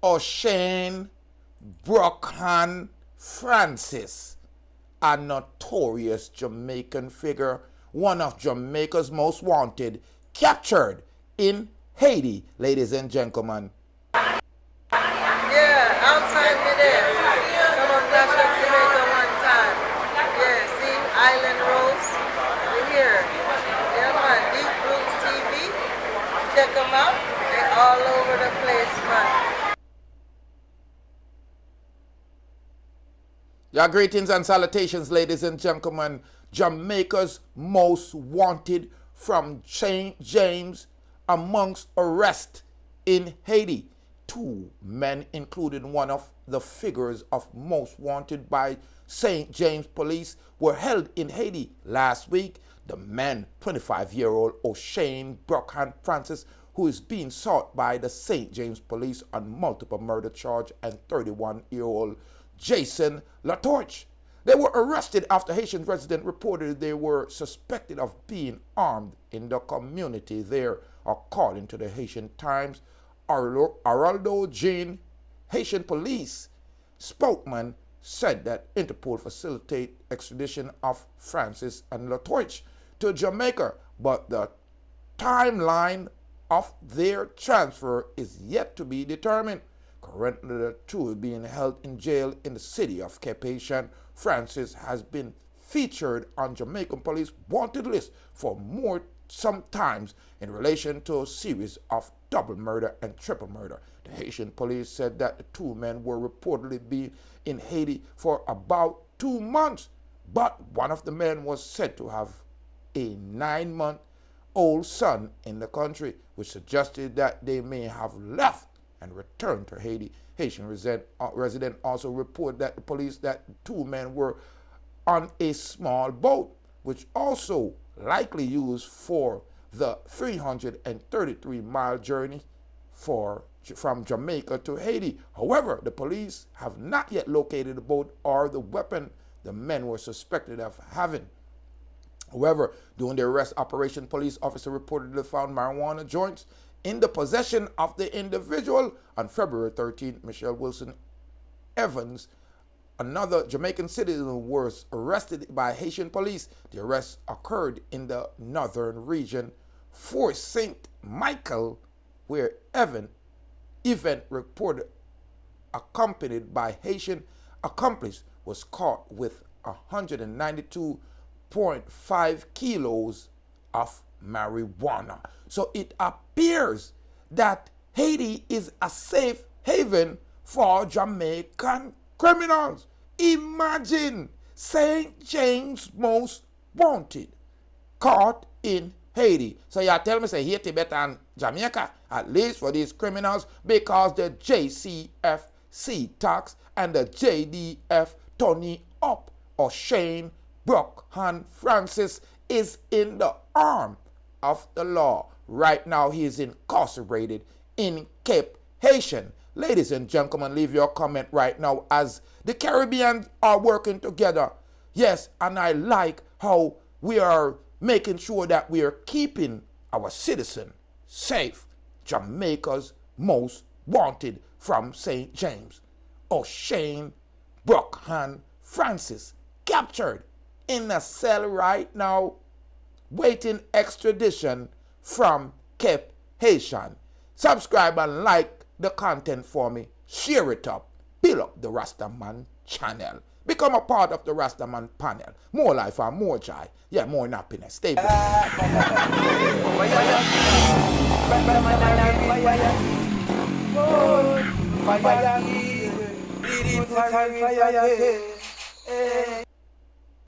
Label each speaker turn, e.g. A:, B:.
A: Oshane Bruk Hand Francis, a notorious Jamaican figure, one of Jamaica's most wanted, captured in Haiti, ladies and gentlemen.
B: Yeah, outside me there. Come on, flash up Jamaica one time. Yeah, see, Island Rose. We're here. Yeah, man, Deep Roots TV. Check them out. They're all over the place, man.
A: Yeah, greetings and salutations, ladies and gentlemen. Jamaica's most wanted from St. James amongst arrests in Haiti. 2 men, including one of the figures of most wanted by St. James police, were held in Haiti last week. The man, 25-year-old Oshane Bruk Hand Francis, who is being sought by the St. James police on multiple murder charge, and 31-year-old Jason Latouche. They were arrested after Haitian residents reported they were suspected of being armed in the community there, according to the Haitian Times. Araldo Jean, Haitian police spokesman, said that Interpol facilitate extradition of Francis and Latouche to Jamaica, but the timeline of their transfer is yet to be determined. Currently, the 2 are being held in jail in the city of Cape Haitian. Francis has been featured on Jamaican police wanted list for sometimes in relation to a series of double murder and triple murder. The Haitian police said that the 2 men were reportedly being in Haiti for about 2 months, but one of the men was said to have a 9-month-old son in the country, which suggested that they may have left and returned to Haiti. Haitian resident also reported that the police that 2 men were on a small boat, which also likely used for the 333-mile journey from Jamaica to Haiti. However, the police have not yet located the boat or the weapon the men were suspected of having. However, during the arrest operation, police officer reportedly found marijuana joints in the possession of the individual. On February 13th, Michelle Wilson Evans, another Jamaican citizen, was arrested by Haitian police. The arrest occurred in the northern region, Fort St. Michael, where event reported accompanied by Haitian accomplice was caught with 192.5 kilos of marijuana. So it appears that Haiti is a safe haven for Jamaican criminals. Imagine St. James most wanted caught in Haiti. So you tell me say Haiti better than Jamaica, at least for these criminals, because the JCFC tax and the JDF Tony up. Oshane Bruk Hand Francis is in the arm of the law. Right now, he is incarcerated in Cape Haitian. Ladies and gentlemen, leave your comment right now as the Caribbean are working together. Yes, and I like how we are making sure that we are keeping our citizen safe. Jamaica's most wanted from St. James, Oshane Bruk Hand Francis, captured in a cell right now, waiting extradition from Cape Haitian. Subscribe and like the content for me. Share it up. Build up the Rastaman channel. Become a part of the Rastaman panel. More life and more joy. Yeah, more happiness. Stay blessed.